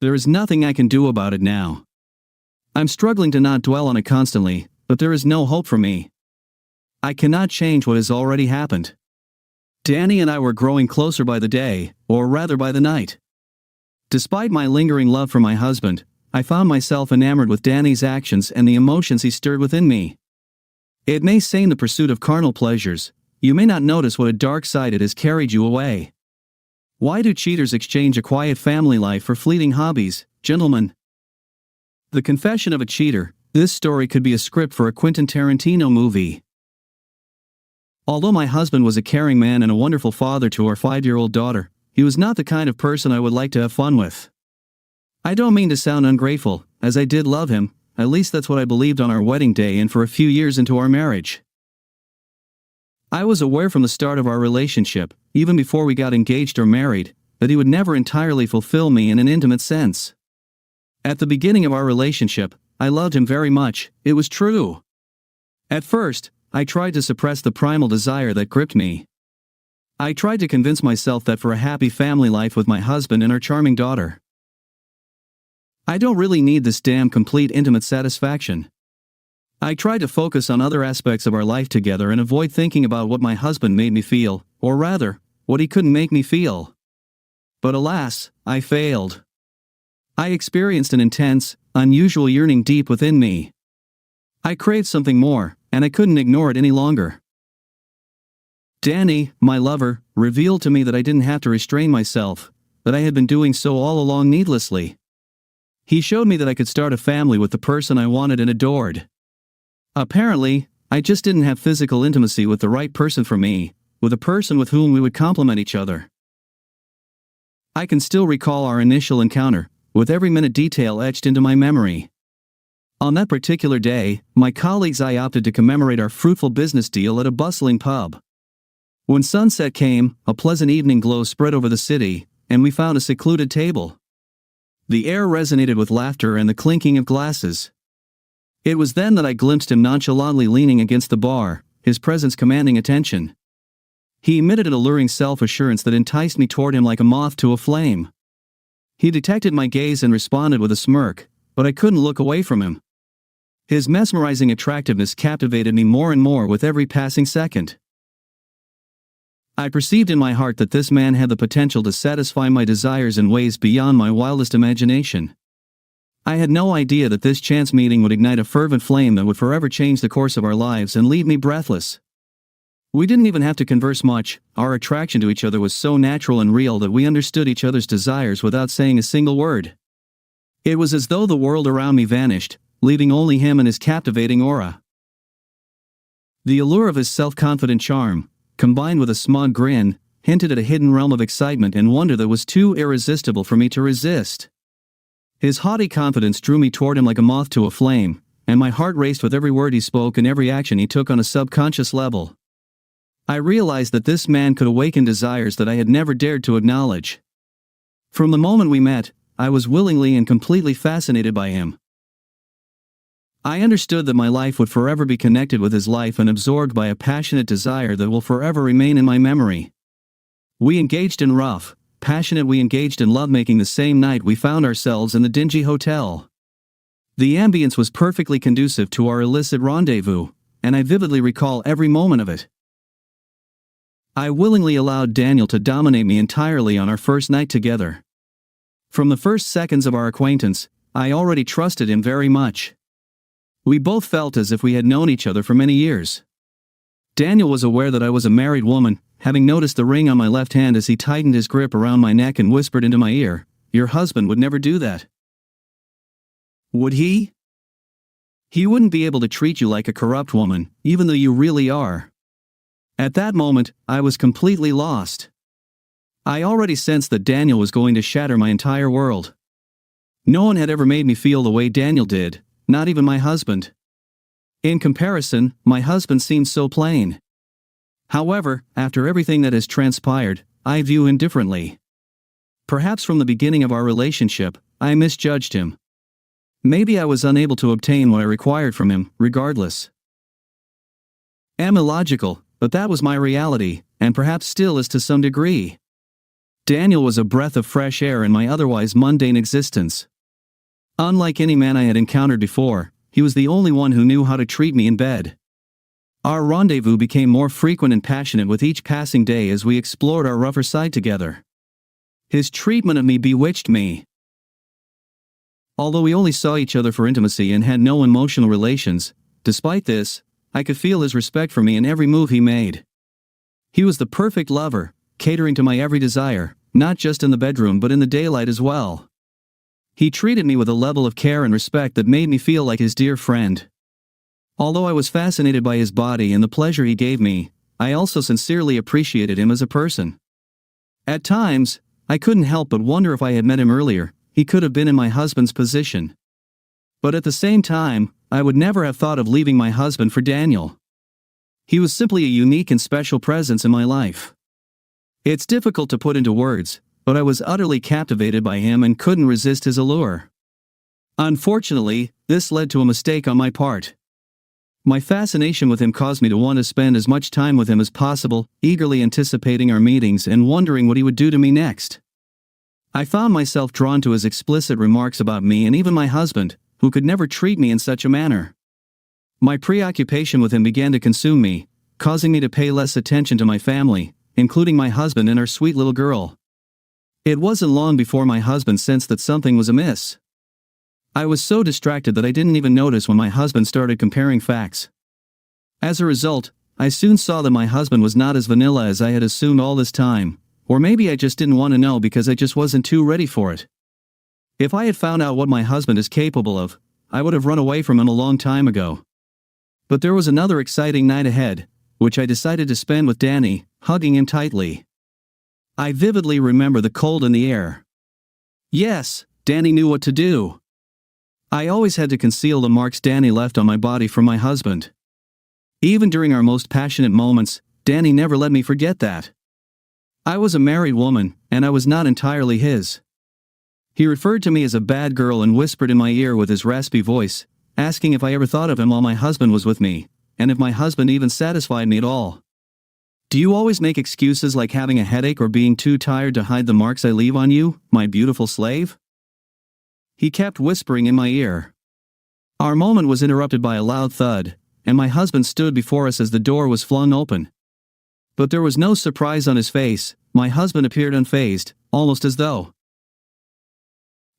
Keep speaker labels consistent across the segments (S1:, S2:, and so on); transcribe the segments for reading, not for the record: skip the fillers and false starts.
S1: There is nothing I can do about it now. I'm struggling to not dwell on it constantly, but there is no hope for me. I cannot change what has already happened. Danny and I were growing closer by the day, or rather by the night. Despite my lingering love for my husband, I found myself enamored with Danny's actions and the emotions he stirred within me. It may seem the pursuit of carnal pleasures, you may not notice what a dark side it has carried you away. Why do cheaters exchange a quiet family life for fleeting hobbies, gentlemen? The Confession of a Cheater. This story could be a script for a Quentin Tarantino movie. Although my husband was a caring man and a wonderful father to our 5-year-old daughter, he was not the kind of person I would like to have fun with. I don't mean to sound ungrateful, as I did love him, at least that's what I believed on our wedding day and for a few years into our marriage. I was aware from the start of our relationship, even before we got engaged or married, that he would never entirely fulfill me in an intimate sense. At the beginning of our relationship, I loved him very much, it was true. At first, I tried to suppress the primal desire that gripped me. I tried to convince myself that for a happy family life with my husband and our charming daughter, I don't really need this damn complete intimate satisfaction. I tried to focus on other aspects of our life together and avoid thinking about what my husband made me feel, or rather, what he couldn't make me feel. But alas, I failed. I experienced an intense, unusual yearning deep within me. I craved something more, and I couldn't ignore it any longer. Danny, my lover, revealed to me that I didn't have to restrain myself, that I had been doing so all along needlessly. He showed me that I could start a family with the person I wanted and adored. Apparently, I just didn't have physical intimacy with the right person for me, with a person with whom we would complement each other. I can still recall our initial encounter, with every minute detail etched into my memory. On that particular day, my colleagues and I opted to commemorate our fruitful business deal at a bustling pub. When sunset came, a pleasant evening glow spread over the city, and we found a secluded table. The air resonated with laughter and the clinking of glasses. It was then that I glimpsed him nonchalantly leaning against the bar, his presence commanding attention. He emitted an alluring self-assurance that enticed me toward him like a moth to a flame. He detected my gaze and responded with a smirk, but I couldn't look away from him. His mesmerizing attractiveness captivated me more and more with every passing second. I perceived in my heart that this man had the potential to satisfy my desires in ways beyond my wildest imagination. I had no idea that this chance meeting would ignite a fervent flame that would forever change the course of our lives and leave me breathless. We didn't even have to converse much, our attraction to each other was so natural and real that we understood each other's desires without saying a single word. It was as though the world around me vanished, leaving only him and his captivating aura. The allure of his self-confident charm, combined with a smug grin, hinted at a hidden realm of excitement and wonder that was too irresistible for me to resist. His haughty confidence drew me toward him like a moth to a flame, and my heart raced with every word he spoke and every action he took on a subconscious level. I realized that this man could awaken desires that I had never dared to acknowledge. From the moment we met, I was willingly and completely fascinated by him. I understood that my life would forever be connected with his life and absorbed by a passionate desire that will forever remain in my memory. We engaged in lovemaking the same night we found ourselves in the dingy hotel. The ambience was perfectly conducive to our illicit rendezvous, and I vividly recall every moment of it. I willingly allowed Daniel to dominate me entirely on our first night together. From the first seconds of our acquaintance, I already trusted him very much. We both felt as if we had known each other for many years. Daniel was aware that I was a married woman, having noticed the ring on my left hand as he tightened his grip around my neck and whispered into my ear, "Your husband would never do that." Would he? He wouldn't be able to treat you like a corrupt woman, even though you really are. At that moment, I was completely lost. I already sensed that Daniel was going to shatter my entire world. No one had ever made me feel the way Daniel did, not even my husband. In comparison, my husband seemed so plain. However, after everything that has transpired, I view him differently. Perhaps from the beginning of our relationship, I misjudged him. Maybe I was unable to obtain what I required from him, regardless. I'm illogical, but that was my reality, and perhaps still is to some degree. Daniel was a breath of fresh air in my otherwise mundane existence. Unlike any man I had encountered before, he was the only one who knew how to treat me in bed. Our rendezvous became more frequent and passionate with each passing day as we explored our rougher side together. His treatment of me bewitched me. Although we only saw each other for intimacy and had no emotional relations, despite this, I could feel his respect for me in every move he made. He was the perfect lover, catering to my every desire, not just in the bedroom but in the daylight as well. He treated me with a level of care and respect that made me feel like his dear friend. Although I was fascinated by his body and the pleasure he gave me, I also sincerely appreciated him as a person. At times, I couldn't help but wonder if I had met him earlier, he could have been in my husband's position. But at the same time, I would never have thought of leaving my husband for Daniel. He was simply a unique and special presence in my life. It's difficult to put into words, but I was utterly captivated by him and couldn't resist his allure. Unfortunately, this led to a mistake on my part. My fascination with him caused me to want to spend as much time with him as possible, eagerly anticipating our meetings and wondering what he would do to me next. I found myself drawn to his explicit remarks about me and even my husband, who could never treat me in such a manner. My preoccupation with him began to consume me, causing me to pay less attention to my family, including my husband and our sweet little girl. It wasn't long before my husband sensed that something was amiss. I was so distracted that I didn't even notice when my husband started comparing facts. As a result, I soon saw that my husband was not as vanilla as I had assumed all this time, or maybe I just didn't want to know because I just wasn't too ready for it. If I had found out what my husband is capable of, I would have run away from him a long time ago. But there was another exciting night ahead, which I decided to spend with Danny, hugging him tightly. I vividly remember the cold in the air. Yes, Danny knew what to do. I always had to conceal the marks Danny left on my body from my husband. Even during our most passionate moments, Danny never let me forget that. I was a married woman, and I was not entirely his. He referred to me as a bad girl and whispered in my ear with his raspy voice, asking if I ever thought of him while my husband was with me, and if my husband even satisfied me at all. Do you always make excuses like having a headache or being too tired to hide the marks I leave on you, my beautiful slave? He kept whispering in my ear. Our moment was interrupted by a loud thud, and my husband stood before us as the door was flung open. But there was no surprise on his face. My husband appeared unfazed, almost as though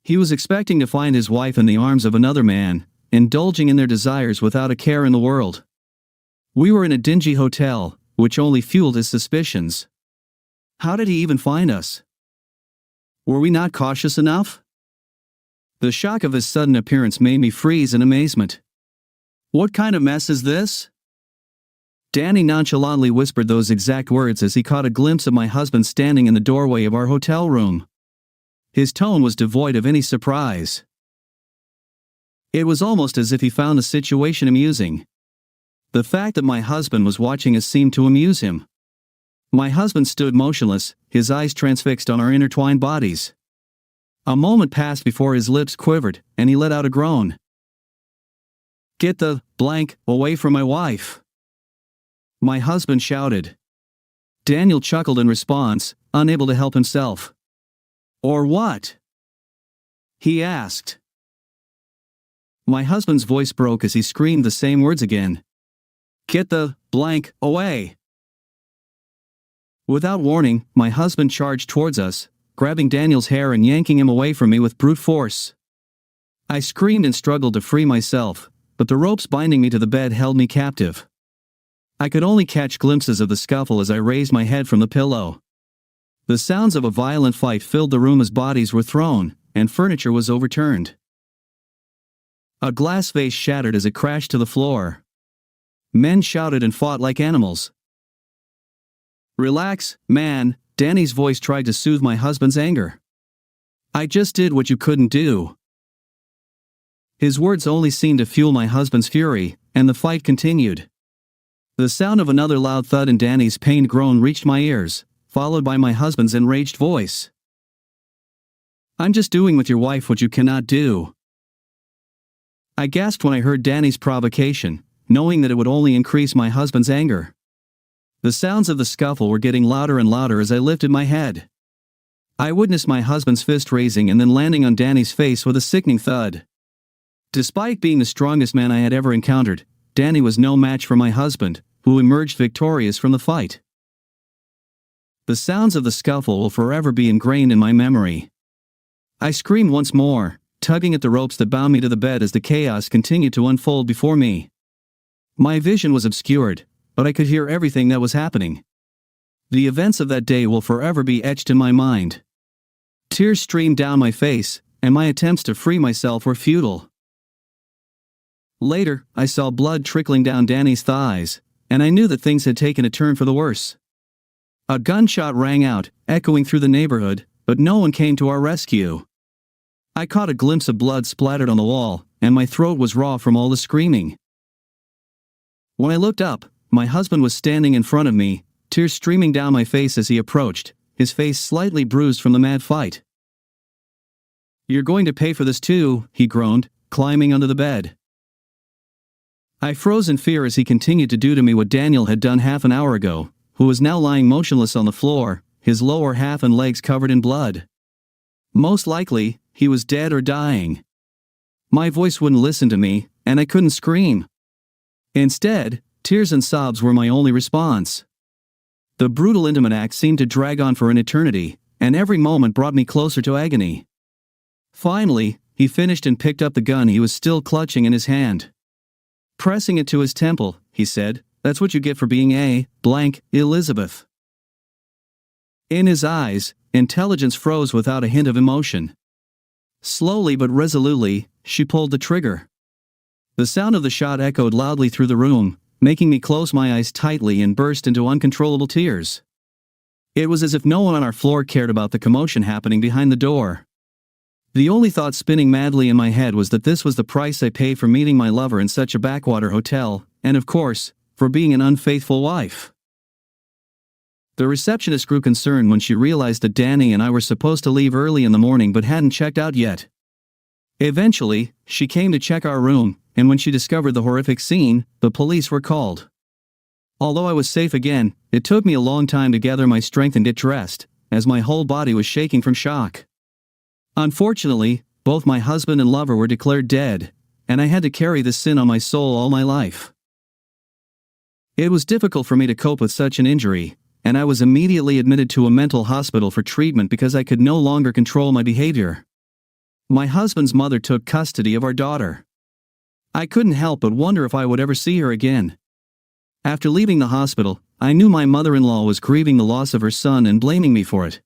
S1: he was expecting to find his wife in the arms of another man, indulging in their desires without a care in the world. We were in a dingy hotel, which only fueled his suspicions. How did he even find us? Were we not cautious enough? The shock of his sudden appearance made me freeze in amazement. What kind of mess is this? Danny nonchalantly whispered those exact words as he caught a glimpse of my husband standing in the doorway of our hotel room. His tone was devoid of any surprise. It was almost as if he found the situation amusing. The fact that my husband was watching us seemed to amuse him. My husband stood motionless, his eyes transfixed on our intertwined bodies. A moment passed before his lips quivered, and he let out a groan. "Get the blank away from my wife!" my husband shouted. Daniel chuckled in response, unable to help himself. "Or what?" he asked. My husband's voice broke as he screamed the same words again. "Get the blank away!" Without warning, my husband charged towards us, grabbing Daniel's hair and yanking him away from me with brute force. I screamed and struggled to free myself, but the ropes binding me to the bed held me captive. I could only catch glimpses of the scuffle as I raised my head from the pillow. The sounds of a violent fight filled the room as bodies were thrown, and furniture was overturned. A glass vase shattered as it crashed to the floor. Men shouted and fought like animals. "Relax, man," Danny's voice tried to soothe my husband's anger. "I just did what you couldn't do." His words only seemed to fuel my husband's fury, and the fight continued. The sound of another loud thud and Danny's pained groan reached my ears, followed by my husband's enraged voice. "I'm just doing with your wife what you cannot do." I gasped when I heard Danny's provocation, knowing that it would only increase my husband's anger. The sounds of the scuffle were getting louder and louder as I lifted my head. I witnessed my husband's fist raising and then landing on Danny's face with a sickening thud. Despite being the strongest man I had ever encountered, Danny was no match for my husband, who emerged victorious from the fight. The sounds of the scuffle will forever be ingrained in my memory. I screamed once more, tugging at the ropes that bound me to the bed as the chaos continued to unfold before me. My vision was obscured, but I could hear everything that was happening. The events of that day will forever be etched in my mind. Tears streamed down my face, and my attempts to free myself were futile. Later, I saw blood trickling down Danny's thighs, and I knew that things had taken a turn for the worse. A gunshot rang out, echoing through the neighborhood, but no one came to our rescue. I caught a glimpse of blood splattered on the wall, and my throat was raw from all the screaming. When I looked up, my husband was standing in front of me, tears streaming down my face as he approached, his face slightly bruised from the mad fight. "You're going to pay for this too," he groaned, climbing under the bed. I froze in fear as he continued to do to me what Daniel had done half an hour ago, who was now lying motionless on the floor, his lower half and legs covered in blood. Most likely, he was dead or dying. My voice wouldn't listen to me, and I couldn't scream. Instead, tears and sobs were my only response. The brutal intimate act seemed to drag on for an eternity, and every moment brought me closer to agony. Finally, he finished and picked up the gun he was still clutching in his hand. Pressing it to his temple, he said, "That's what you get for being a blank Elizabeth." In his eyes, intelligence froze without a hint of emotion. Slowly but resolutely, she pulled the trigger. The sound of the shot echoed loudly through the room, making me close my eyes tightly and burst into uncontrollable tears. It was as if no one on our floor cared about the commotion happening behind the door. The only thought spinning madly in my head was that this was the price I paid for meeting my lover in such a backwater hotel, and of course, for being an unfaithful wife. The receptionist grew concerned when she realized that Danny and I were supposed to leave early in the morning but hadn't checked out yet. Eventually, she came to check our room, and when she discovered the horrific scene, the police were called. Although I was safe again, it took me a long time to gather my strength and get dressed, as my whole body was shaking from shock. Unfortunately, both my husband and lover were declared dead, and I had to carry this sin on my soul all my life. It was difficult for me to cope with such an injury, and I was immediately admitted to a mental hospital for treatment because I could no longer control my behavior. My husband's mother took custody of our daughter. I couldn't help but wonder if I would ever see her again. After leaving the hospital, I knew my mother-in-law was grieving the loss of her son and blaming me for it.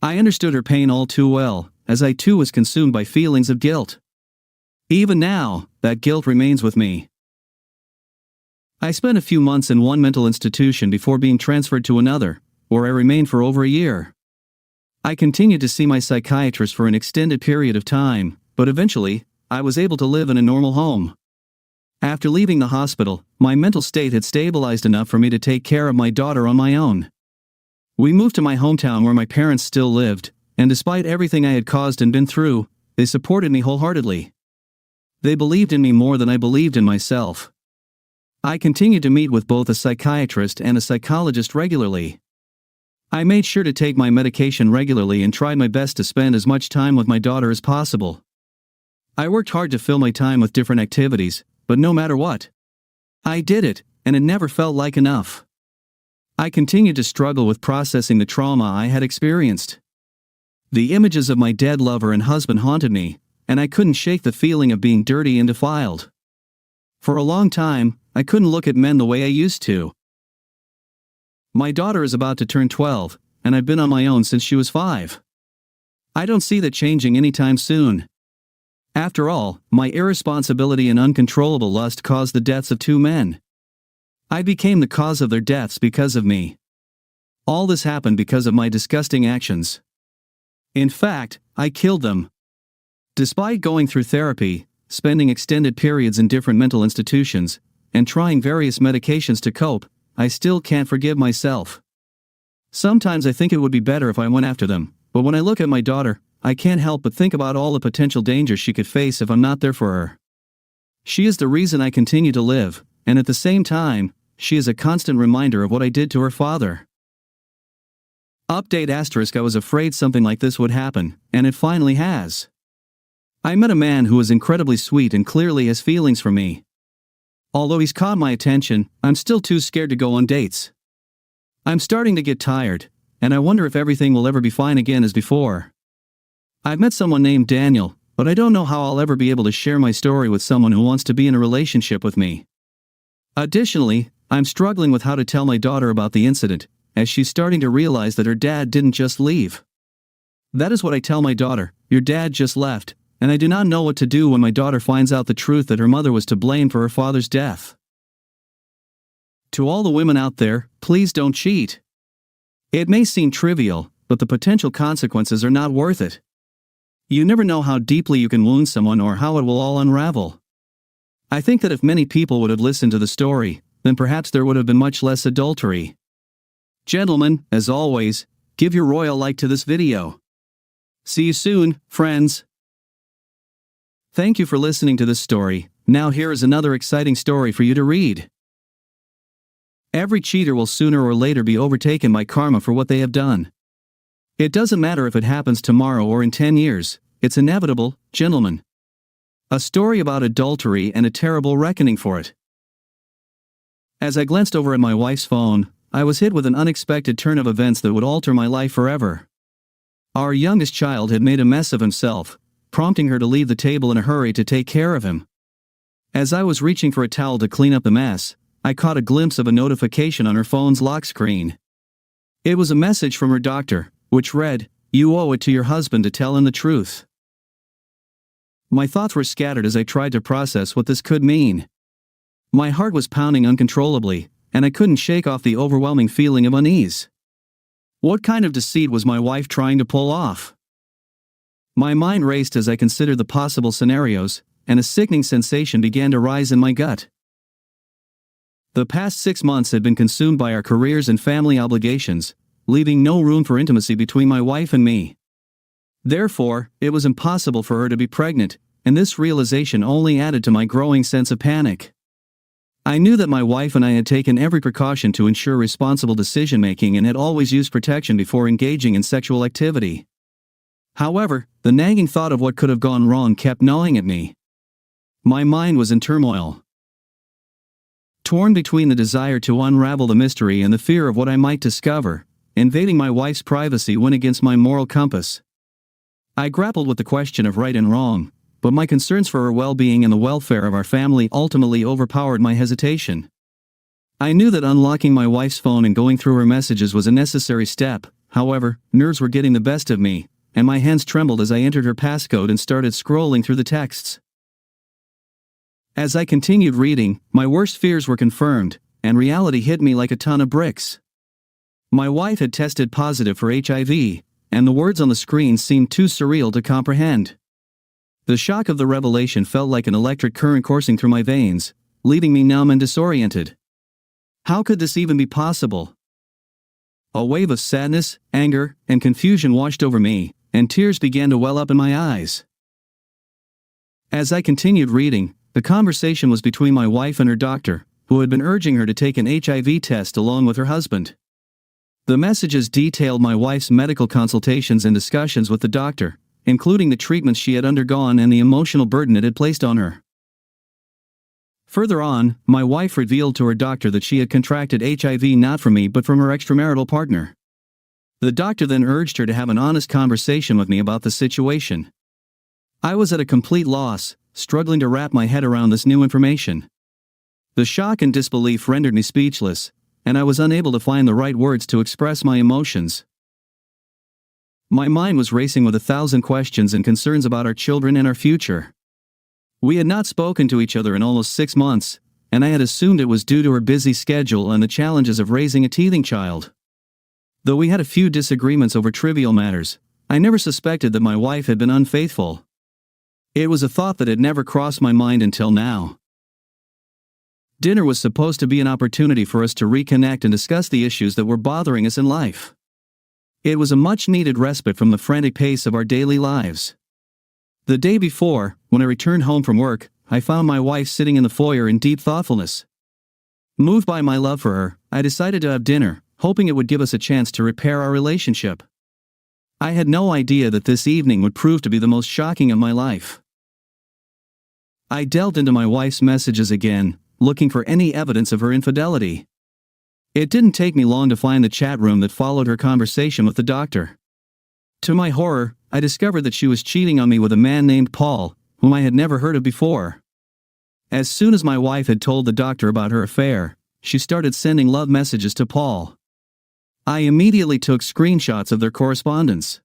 S1: I understood her pain all too well, as I too was consumed by feelings of guilt. Even now, that guilt remains with me. I spent a few months in one mental institution before being transferred to another, where I remained for over a year. I continued to see my psychiatrist for an extended period of time, but eventually, I was able to live in a normal home. After leaving the hospital, my mental state had stabilized enough for me to take care of my daughter on my own. We moved to my hometown where my parents still lived, and despite everything I had caused and been through, they supported me wholeheartedly. They believed in me more than I believed in myself. I continued to meet with both a psychiatrist and a psychologist regularly. I made sure to take my medication regularly and tried my best to spend as much time with my daughter as possible. I worked hard to fill my time with different activities, but no matter what, I did it, and it never felt like enough. I continued to struggle with processing the trauma I had experienced. The images of my dead lover and husband haunted me, and I couldn't shake the feeling of being dirty and defiled. For a long time, I couldn't look at men the way I used to. My daughter is about to turn 12, and I've been on my own since she was 5. I don't see that changing anytime soon. After all, my irresponsibility and uncontrollable lust caused the deaths of 2 men. I became the cause of their deaths because of me. All this happened because of my disgusting actions. In fact, I killed them. Despite going through therapy, spending extended periods in different mental institutions, and trying various medications to cope, I still can't forgive myself. Sometimes I think it would be better if I went after them, but when I look at my daughter, I can't help but think about all the potential dangers she could face if I'm not there for her. She is the reason I continue to live, and at the same time, she is a constant reminder of what I did to her father. Update asterisk. I was afraid something like this would happen, and it finally has. I met a man who is incredibly sweet and clearly has feelings for me. Although he's caught my attention, I'm still too scared to go on dates. I'm starting to get tired, and I wonder if everything will ever be fine again as before. I've met someone named Daniel, but I don't know how I'll ever be able to share my story with someone who wants to be in a relationship with me. Additionally, I'm struggling with how to tell my daughter about the incident, as she's starting to realize that her dad didn't just leave. That is what I tell my daughter: your dad just left, and I do not know what to do when my daughter finds out the truth that her mother was to blame for her father's death. To all the women out there, please don't cheat. It may seem trivial, but the potential consequences are not worth it. You never know how deeply you can wound someone or how it will all unravel. I think that if many people would have listened to the story, then perhaps there would have been much less adultery. Gentlemen, as always, give your royal like to this video. See you soon, friends. Thank you for listening to this story. Now here is another exciting story for you to read. Every cheater will sooner or later be overtaken by karma for what they have done. It doesn't matter if it happens tomorrow or in 10 years, it's inevitable, gentlemen. A story about adultery and a terrible reckoning for it. As I glanced over at my wife's phone, I was hit with an unexpected turn of events that would alter my life forever. Our youngest child had made a mess of himself, prompting her to leave the table in a hurry to take care of him. As I was reaching for a towel to clean up the mess, I caught a glimpse of a notification on her phone's lock screen. It was a message from her doctor, which read, "You owe it to your husband to tell him the truth." My thoughts were scattered as I tried to process what this could mean. My heart was pounding uncontrollably, and I couldn't shake off the overwhelming feeling of unease. What kind of deceit was my wife trying to pull off? My mind raced as I considered the possible scenarios, and a sickening sensation began to rise in my gut. The past 6 months had been consumed by our careers and family obligations, leaving no room for intimacy between my wife and me. Therefore, it was impossible for her to be pregnant, and this realization only added to my growing sense of panic. I knew that my wife and I had taken every precaution to ensure responsible decision-making and had always used protection before engaging in sexual activity. However, the nagging thought of what could have gone wrong kept gnawing at me. My mind was in turmoil. Torn between the desire to unravel the mystery and the fear of what I might discover, invading my wife's privacy went against my moral compass. I grappled with the question of right and wrong, but my concerns for her well-being and the welfare of our family ultimately overpowered my hesitation. I knew that unlocking my wife's phone and going through her messages was a necessary step. However, nerves were getting the best of me, and my hands trembled as I entered her passcode and started scrolling through the texts. As I continued reading, my worst fears were confirmed, and reality hit me like a ton of bricks. My wife had tested positive for HIV, and the words on the screen seemed too surreal to comprehend. The shock of the revelation felt like an electric current coursing through my veins, leaving me numb and disoriented. How could this even be possible? A wave of sadness, anger, and confusion washed over me, and tears began to well up in my eyes. As I continued reading, the conversation was between my wife and her doctor, who had been urging her to take an HIV test along with her husband. The messages detailed my wife's medical consultations and discussions with the doctor, including the treatments she had undergone and the emotional burden it had placed on her. Further on, my wife revealed to her doctor that she had contracted HIV not from me but from her extramarital partner. The doctor then urged her to have an honest conversation with me about the situation. I was at a complete loss, struggling to wrap my head around this new information. The shock and disbelief rendered me speechless, and I was unable to find the right words to express my emotions. My mind was racing with 1,000 questions and concerns about our children and our future. We had not spoken to each other in almost 6 months, and I had assumed it was due to her busy schedule and the challenges of raising a teething child. Though we had a few disagreements over trivial matters, I never suspected that my wife had been unfaithful. It was a thought that had never crossed my mind until now. Dinner was supposed to be an opportunity for us to reconnect and discuss the issues that were bothering us in life. It was a much-needed respite from the frantic pace of our daily lives. The day before, when I returned home from work, I found my wife sitting in the foyer in deep thoughtfulness. Moved by my love for her, I decided to have dinner. hoping it would give us a chance to repair our relationship. I had no idea that this evening would prove to be the most shocking of my life. I delved into my wife's messages again, looking for any evidence of her infidelity. It didn't take me long to find the chat room that followed her conversation with the doctor. To my horror, I discovered that she was cheating on me with a man named Paul, whom I had never heard of before. As soon as my wife had told the doctor about her affair, she started sending love messages to Paul. I immediately took screenshots of their correspondence.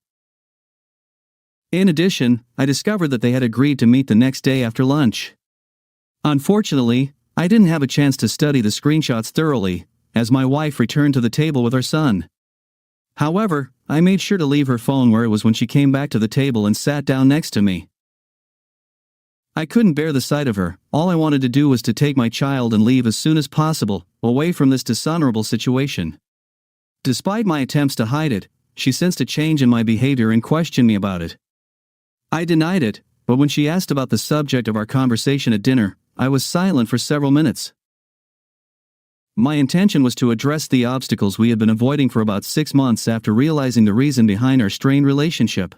S1: In addition, I discovered that they had agreed to meet the next day after lunch. Unfortunately, I didn't have a chance to study the screenshots thoroughly, as my wife returned to the table with our son. However, I made sure to leave her phone where it was when she came back to the table and sat down next to me. I couldn't bear the sight of her. All I wanted to do was to take my child and leave as soon as possible, away from this dishonorable situation. Despite my attempts to hide it, she sensed a change in my behavior and questioned me about it. I denied it, but when she asked about the subject of our conversation at dinner, I was silent for several minutes. My intention was to address the obstacles we had been avoiding for about 6 months after realizing the reason behind our strained relationship.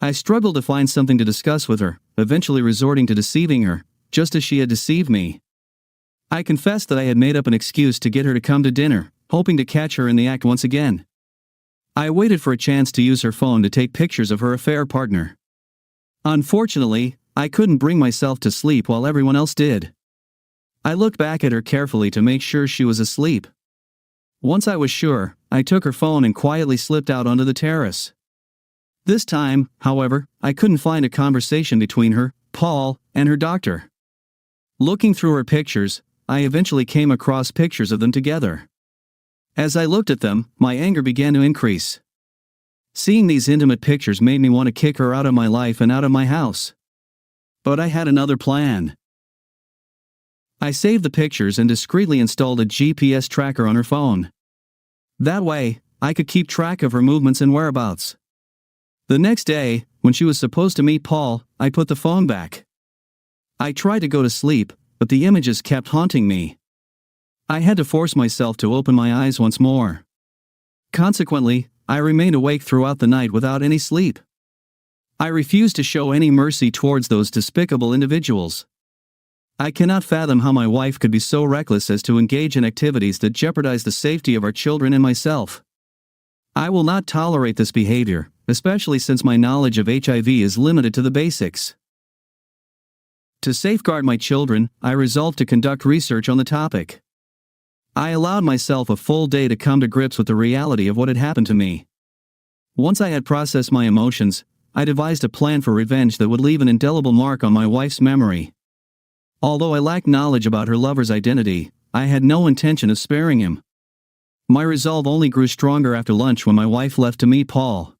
S1: I struggled to find something to discuss with her, eventually resorting to deceiving her, just as she had deceived me. I confessed that I had made up an excuse to get her to come to dinner, hoping to catch her in the act once again. I waited for a chance to use her phone to take pictures of her affair partner. Unfortunately, I couldn't bring myself to sleep while everyone else did. I looked back at her carefully to make sure she was asleep. Once I was sure, I took her phone and quietly slipped out onto the terrace. This time, however, I couldn't find a conversation between her, Paul, and her doctor. Looking through her pictures, I eventually came across pictures of them together. As I looked at them, my anger began to increase. Seeing these intimate pictures made me want to kick her out of my life and out of my house. But I had another plan. I saved the pictures and discreetly installed a GPS tracker on her phone. That way, I could keep track of her movements and whereabouts. The next day, when she was supposed to meet Paul, I put the phone back. I tried to go to sleep, but the images kept haunting me. I had to force myself to open my eyes once more. Consequently, I remained awake throughout the night without any sleep. I refused to show any mercy towards those despicable individuals. I cannot fathom how my wife could be so reckless as to engage in activities that jeopardize the safety of our children and myself. I will not tolerate this behavior, especially since my knowledge of HIV is limited to the basics. To safeguard my children, I resolved to conduct research on the topic. I allowed myself a full day to come to grips with the reality of what had happened to me. Once I had processed my emotions, I devised a plan for revenge that would leave an indelible mark on my wife's memory. Although I lacked knowledge about her lover's identity, I had no intention of sparing him. My resolve only grew stronger after lunch when my wife left to meet Paul.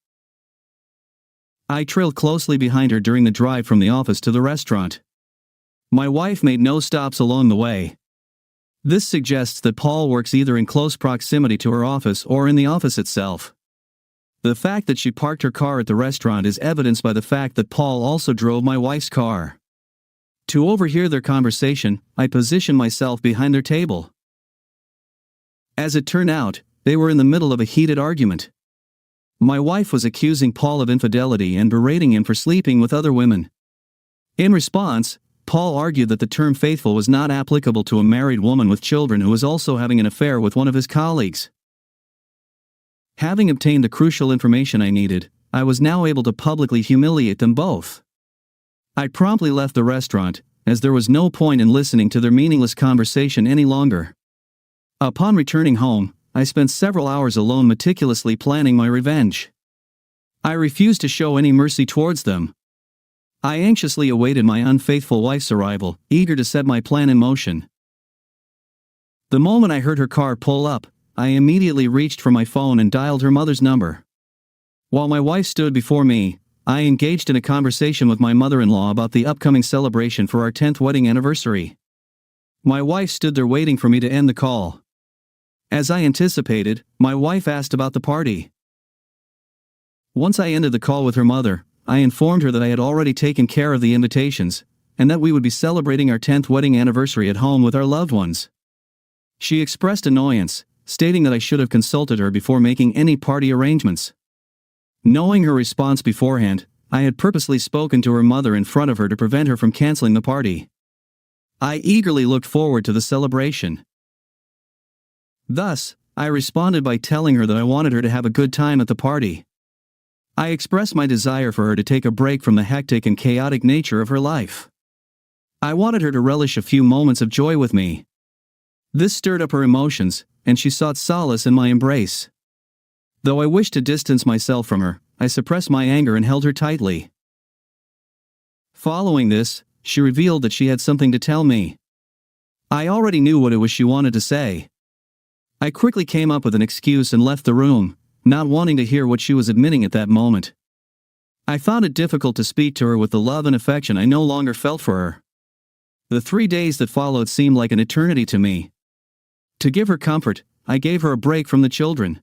S1: I trailed closely behind her during the drive from the office to the restaurant. My wife made no stops along the way. This suggests that Paul works either in close proximity to her office or in the office itself. The fact that she parked her car at the restaurant is evidenced by the fact that Paul also drove my wife's car. To overhear their conversation, I positioned myself behind their table. As it turned out, they were in the middle of a heated argument. My wife was accusing Paul of infidelity and berating him for sleeping with other women. In response, Paul argued that the term faithful was not applicable to a married woman with children who was also having an affair with one of his colleagues. Having obtained the crucial information I needed, I was now able to publicly humiliate them both. I promptly left the restaurant, as there was no point in listening to their meaningless conversation any longer. Upon returning home, I spent several hours alone meticulously planning my revenge. I refused to show any mercy towards them. I anxiously awaited my unfaithful wife's arrival, eager to set my plan in motion. The moment I heard her car pull up, I immediately reached for my phone and dialed her mother's number. While my wife stood before me, I engaged in a conversation with my mother-in-law about the upcoming celebration for our 10th wedding anniversary. My wife stood there waiting for me to end the call. As I anticipated, my wife asked about the party. Once I ended the call with her mother, I informed her that I had already taken care of the invitations, and that we would be celebrating our 10th wedding anniversary at home with our loved ones. She expressed annoyance, stating that I should have consulted her before making any party arrangements. Knowing her response beforehand, I had purposely spoken to her mother in front of her to prevent her from canceling the party. I eagerly looked forward to the celebration. Thus, I responded by telling her that I wanted her to have a good time at the party. I expressed my desire for her to take a break from the hectic and chaotic nature of her life. I wanted her to relish a few moments of joy with me. This stirred up her emotions, and she sought solace in my embrace. Though I wished to distance myself from her, I suppressed my anger and held her tightly. Following this, she revealed that she had something to tell me. I already knew what it was she wanted to say. I quickly came up with an excuse and left the room, not wanting to hear what she was admitting at that moment. I found it difficult to speak to her with the love and affection I no longer felt for her. The 3 days that followed seemed like an eternity to me. To give her comfort, I gave her a break from the children.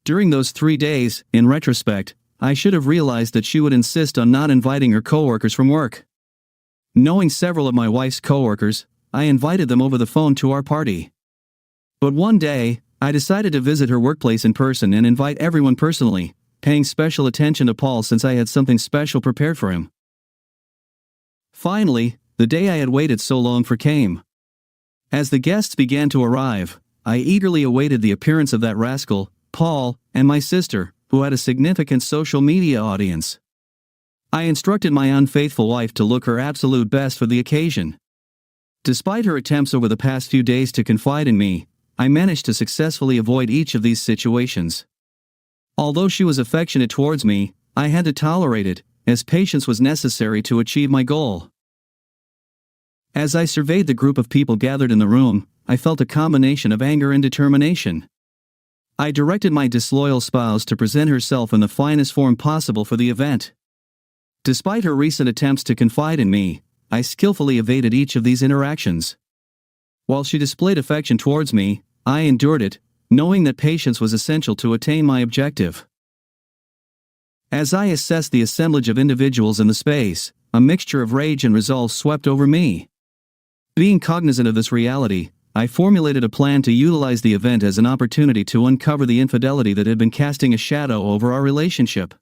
S1: During those 3 days, in retrospect, I should have realized that she would insist on not inviting her coworkers from work. Knowing several of my wife's coworkers, I invited them over the phone to our party. But one day, I decided to visit her workplace in person and invite everyone personally, paying special attention to Paul since I had something special prepared for him. Finally, the day I had waited so long for came. As the guests began to arrive, I eagerly awaited the appearance of that rascal, Paul, and my sister, who had a significant social media audience. I instructed my unfaithful wife to look her absolute best for the occasion. Despite her attempts over the past few days to confide in me, I managed to successfully avoid each of these situations. Although she was affectionate towards me, I had to tolerate it, as patience was necessary to achieve my goal. As I surveyed the group of people gathered in the room, I felt a combination of anger and determination. I directed my disloyal spouse to present herself in the finest form possible for the event. Despite her recent attempts to confide in me, I skillfully evaded each of these interactions. While she displayed affection towards me, I endured it, knowing that patience was essential to attain my objective. As I assessed the assemblage of individuals in the space, a mixture of rage and resolve swept over me. Being cognizant of this reality, I formulated a plan to utilize the event as an opportunity to uncover the infidelity that had been casting a shadow over our relationship.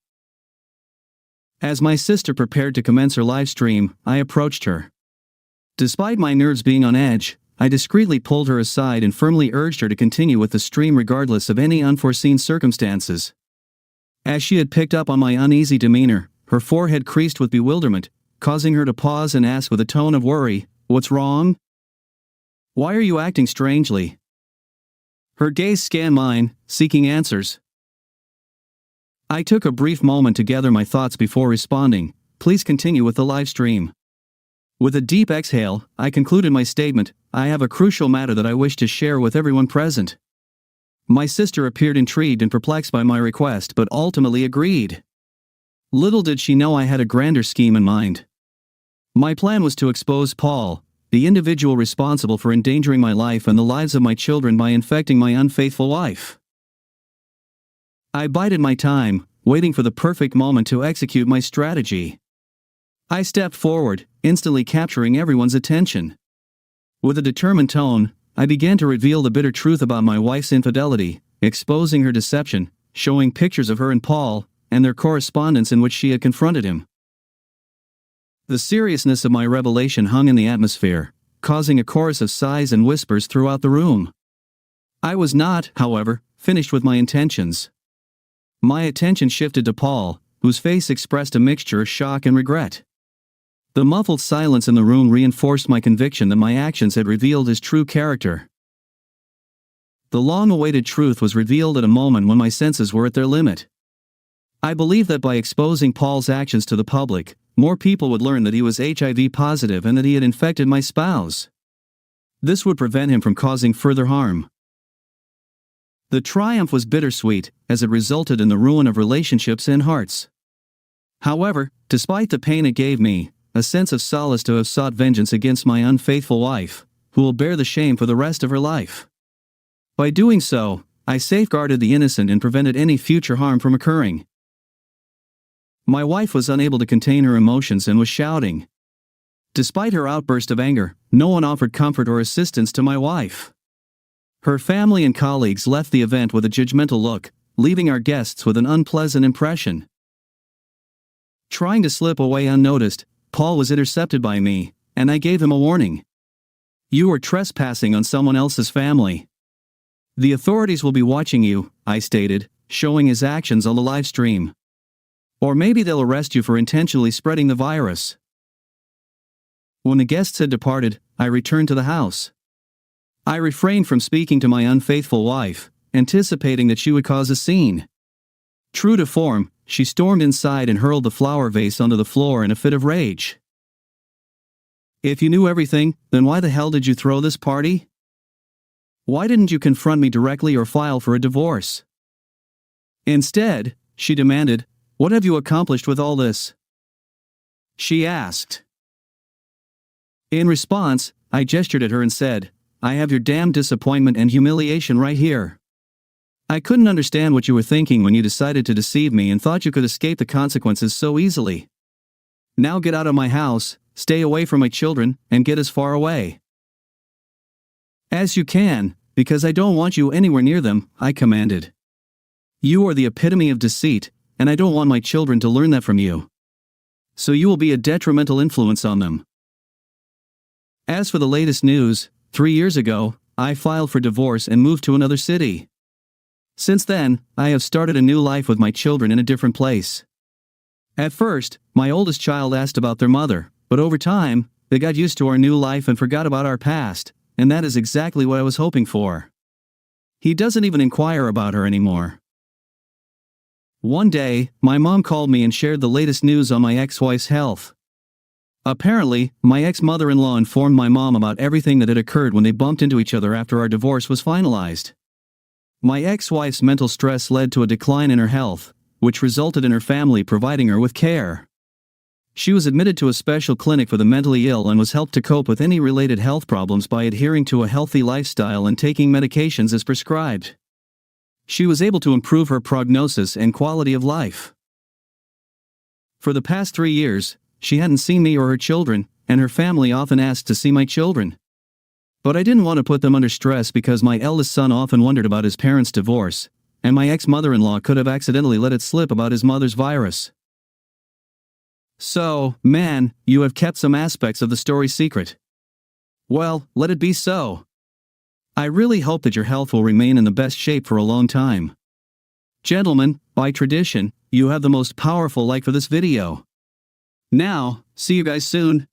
S1: As my sister prepared to commence her live stream, I approached her. Despite my nerves being on edge, I discreetly pulled her aside and firmly urged her to continue with the stream regardless of any unforeseen circumstances. As she had picked up on my uneasy demeanor, her forehead creased with bewilderment, causing her to pause and ask with a tone of worry, "What's wrong? Why are you acting strangely?" Her gaze scanned mine, seeking answers. I took a brief moment to gather my thoughts before responding, "Please continue with the live stream." With a deep exhale, I concluded my statement, "I have a crucial matter that I wish to share with everyone present." My sister appeared intrigued and perplexed by my request but ultimately agreed. Little did she know I had a grander scheme in mind. My plan was to expose Paul, the individual responsible for endangering my life and the lives of my children by infecting my unfaithful wife. I bided my time, waiting for the perfect moment to execute my strategy. I stepped forward, instantly capturing everyone's attention. With a determined tone, I began to reveal the bitter truth about my wife's infidelity, exposing her deception, showing pictures of her and Paul, and their correspondence in which she had confronted him. The seriousness of my revelation hung in the atmosphere, causing a chorus of sighs and whispers throughout the room. I was not, however, finished with my intentions. My attention shifted to Paul, whose face expressed a mixture of shock and regret. The muffled silence in the room reinforced my conviction that my actions had revealed his true character. The long-awaited truth was revealed at a moment when my senses were at their limit. I believed that by exposing Paul's actions to the public, more people would learn that he was HIV positive and that he had infected my spouse. This would prevent him from causing further harm. The triumph was bittersweet, as it resulted in the ruin of relationships and hearts. However, despite the pain it gave me, a sense of solace to have sought vengeance against my unfaithful wife, who will bear the shame for the rest of her life. By doing so, I safeguarded the innocent and prevented any future harm from occurring. My wife was unable to contain her emotions and was shouting. Despite her outburst of anger, no one offered comfort or assistance to my wife. Her family and colleagues left the event with a judgmental look, leaving our guests with an unpleasant impression. Trying to slip away unnoticed, Paul was intercepted by me, and I gave him a warning. "You are trespassing on someone else's family. The authorities will be watching you," I stated, showing his actions on the live stream. "Or maybe they'll arrest you for intentionally spreading the virus." When the guests had departed, I returned to the house. I refrained from speaking to my unfaithful wife, anticipating that she would cause a scene. True to form, she stormed inside and hurled the flower vase onto the floor in a fit of rage. "If you knew everything, then why the hell did you throw this party? Why didn't you confront me directly or file for a divorce? Instead," she demanded, "what have you accomplished with all this?" she asked. In response, I gestured at her and said, "I have your damned disappointment and humiliation right here. I couldn't understand what you were thinking when you decided to deceive me and thought you could escape the consequences so easily. Now get out of my house, stay away from my children, and get as far away as you can, because I don't want you anywhere near them," I commanded. "You are the epitome of deceit, and I don't want my children to learn that from you. So you will be a detrimental influence on them." As for the latest news, 3 years ago, I filed for divorce and moved to another city. Since then, I have started a new life with my children in a different place. At first, my oldest child asked about their mother, but over time, they got used to our new life and forgot about our past, and that is exactly what I was hoping for. He doesn't even inquire about her anymore. One day, my mom called me and shared the latest news on my ex-wife's health. Apparently, my ex-mother-in-law informed my mom about everything that had occurred when they bumped into each other after our divorce was finalized. My ex-wife's mental stress led to a decline in her health, which resulted in her family providing her with care. She was admitted to a special clinic for the mentally ill and was helped to cope with any related health problems by adhering to a healthy lifestyle and taking medications as prescribed. She was able to improve her prognosis and quality of life. For the past 3 years, she hadn't seen me or her children, and her family often asked to see my children. But I didn't want to put them under stress because my eldest son often wondered about his parents' divorce, and my ex-mother-in-law could have accidentally let it slip about his mother's virus. So, man, you have kept some aspects of the story secret. Well, let it be so. I really hope that your health will remain in the best shape for a long time. Gentlemen, by tradition, you have the most powerful like for this video. Now, see you guys soon.